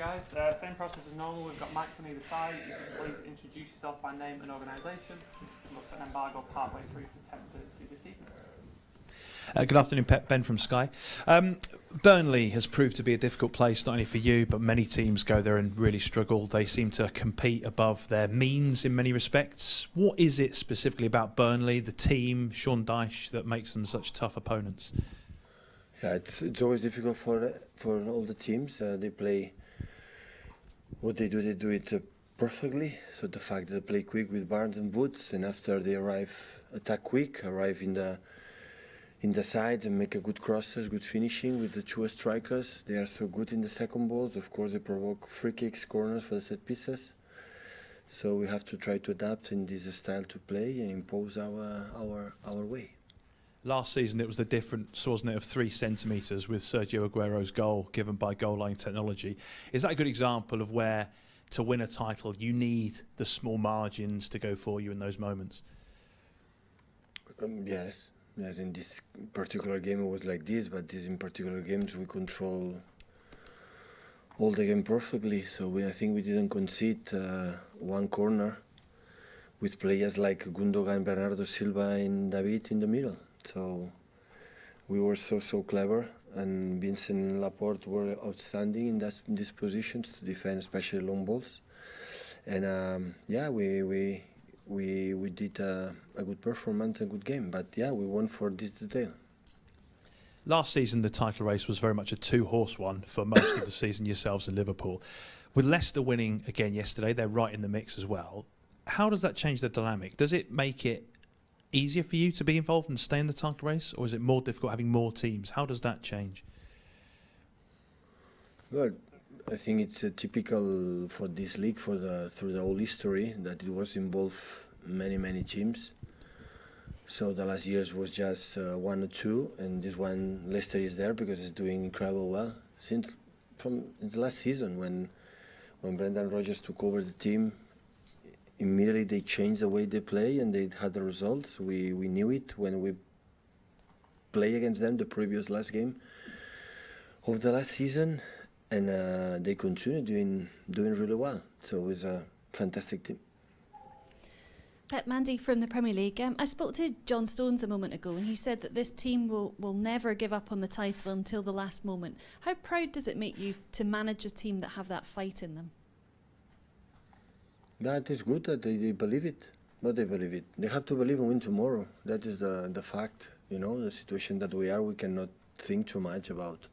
guys. Same process as normal. We've got mics on either side. You can please introduce yourself by name and organisation. We'll set an embargo partway through to 10:30 this evening. Good afternoon, Pep. Ben from Sky. Burnley has proved to be a difficult place, not only for you, but many teams go there and really struggle. They seem to compete above their means in many respects. What is it specifically about Burnley, the team, Sean Dyche, that makes them such tough opponents? Yeah, it's always difficult for all the teams. They play what they do it perfectly. So the fact that they play quick with Barnes and Woods, and after they attack quick, arrive in the sides and make a good crosses, good finishing with the two strikers. They are so good in the second balls. Of course, they provoke free kicks, corners for the set pieces. So we have to try to adapt in this style to play and impose our way. Last season it was the difference, wasn't it, of 3 centimetres with Sergio Aguero's goal given by goal line technology. Is that a good example of where, to win a title, you need the small margins to go for you in those moments? Yes. Yes, in this particular game it was like this, but in particular games we control all the game perfectly. So I think we didn't concede one corner with players like Gundogan, Bernardo Silva and David in the middle. So we were so clever, and Vincent and Laporte were outstanding in these positions to defend, especially long balls. And we did a good performance, a good game. But yeah, we won for this detail. Last season the title race was very much a 2-horse one for most of the season, yourselves and Liverpool. With Leicester winning again yesterday, they're right in the mix as well. How does that change the dynamic? Does it make it easier for you to be involved and stay in the title race, or is it more difficult having more teams? How does that change? Well, I think it's typical for this league through the whole history that it was involved many teams. So the last years was just 1 or 2, and this one Leicester is there because it's doing incredibly well since the last season when Brendan Rodgers took over the team. Immediately they changed the way they play and they had the results. We knew it when we play against them the previous last game of the last season, and they continue doing really well. So it's a fantastic team. Pep, Mandy from the Premier League. I spoke to John Stones a moment ago, and he said that this team will never give up on the title until the last moment. How proud does it make you to manage a team that have that fight in them? That is good that they believe it, but they believe it. They have to believe and win tomorrow. That is the fact. You know, the situation that we are, we cannot think too much about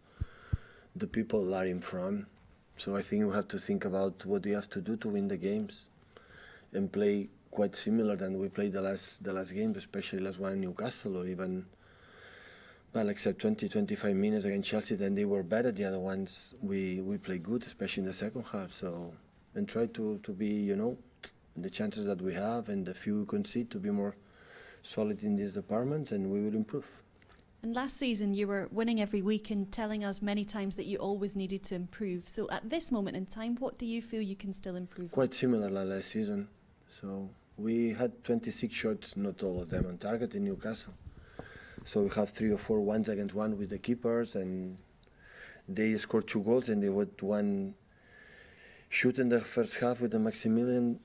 the people that are in front. So I think we have to think about what we have to do to win the games and play quite similar than we played the last games, especially last one in Newcastle, or even, well, except 20-25 minutes against Chelsea, then they were better. The other ones we played good, especially in the second half. So, and try to be, you know, the chances that we have and the few we concede to be more solid in these departments, and we will improve. And last season you were winning every week and telling us many times that you always needed to improve. So at this moment in time, what do you feel you can still improve? Quite similar like last season. So we had 26 shots, not all of them on target in Newcastle. So we have 3 or 4 1-against-1 with the keepers, and they scored 2 goals and they had 1 shoot in the first half with the Maximilian.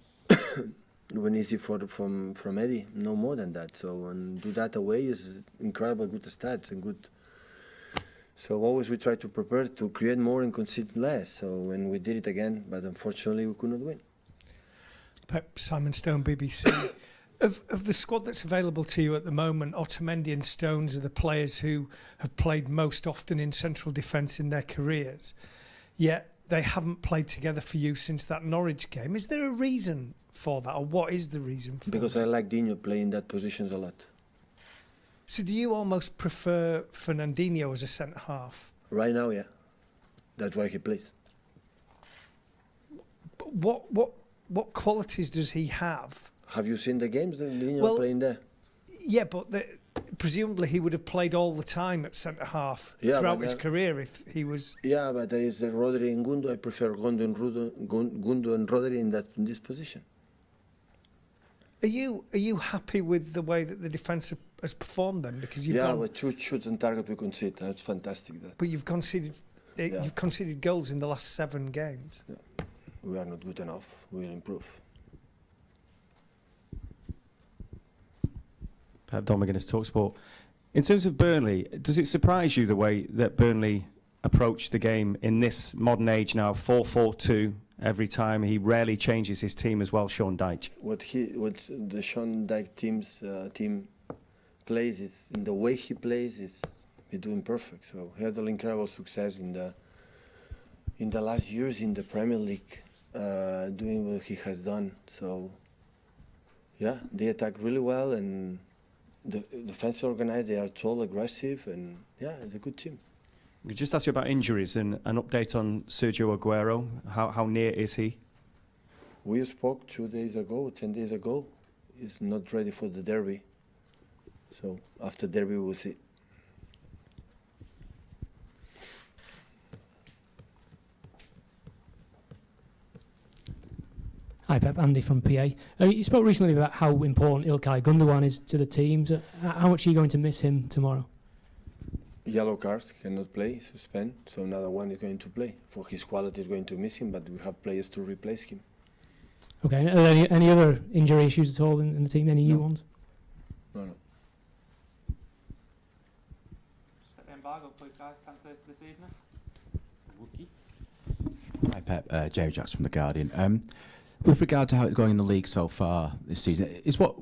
When easy from Eddie, no more than that. So, and do that away is incredible good stats and good. So always we try to prepare to create more and concede less. So when we did it again, but unfortunately we could not win. Pep, Simon Stone, BBC. Of the squad that's available to you at the moment, Otamendi and Stones are the players who have played most often in central defence in their careers. Yet they haven't played together for you since that Norwich game. Is there a reason for that, or what is the reason for because that? I like Dino playing that positions a lot. So do you almost prefer Fernandinho as a centre-half? Right now, yeah. That's why he plays. But what qualities does he have? Have you seen the games that Dino playing there? Yeah, but presumably he would have played all the time at centre-half throughout his career if he was... Yeah, but there is Rodri and Gundo. I prefer Gundo and Rodri in this position. Are you happy with the way that the defence has performed then? Because you've with 2 shoots on target we concede. That's fantastic. But you've conceded Yeah. You've conceded goals in the last 7 games. We are not good enough. We will improve. Pep Don McGuinness, TalkSport. In terms of Burnley, does it surprise you the way that Burnley approach the game in this modern age now, 4-4-2 every time? He rarely changes his team as well, Sean Dyche. What the Sean Dyche team plays is, in the way he plays, is he's doing perfect. So he had an incredible success in the last years in the Premier League, doing what he has done. So yeah, they attack really well, and the defense organized. They are tall, aggressive, and yeah, it's a good team. We just ask you about injuries and an update on Sergio Aguero. How near is he? We spoke 10 days ago. He's not ready for the derby. So after derby, we'll see. Hi Pep, Andy from PA. You spoke recently about how important Ilkay Gundogan is to the team. So how much are you going to miss him tomorrow? Yellow cards, cannot play, suspend. So another one is going to play. For his quality is going to miss him, but we have players to replace him. Okay, and are there any other injury issues at all in the team? Any new ones? No. Set the embargo, please, guys. 10:30 this evening. Hi Pep, Jerry Jackson from The Guardian. With regard to how it's going in the league so far this season, is what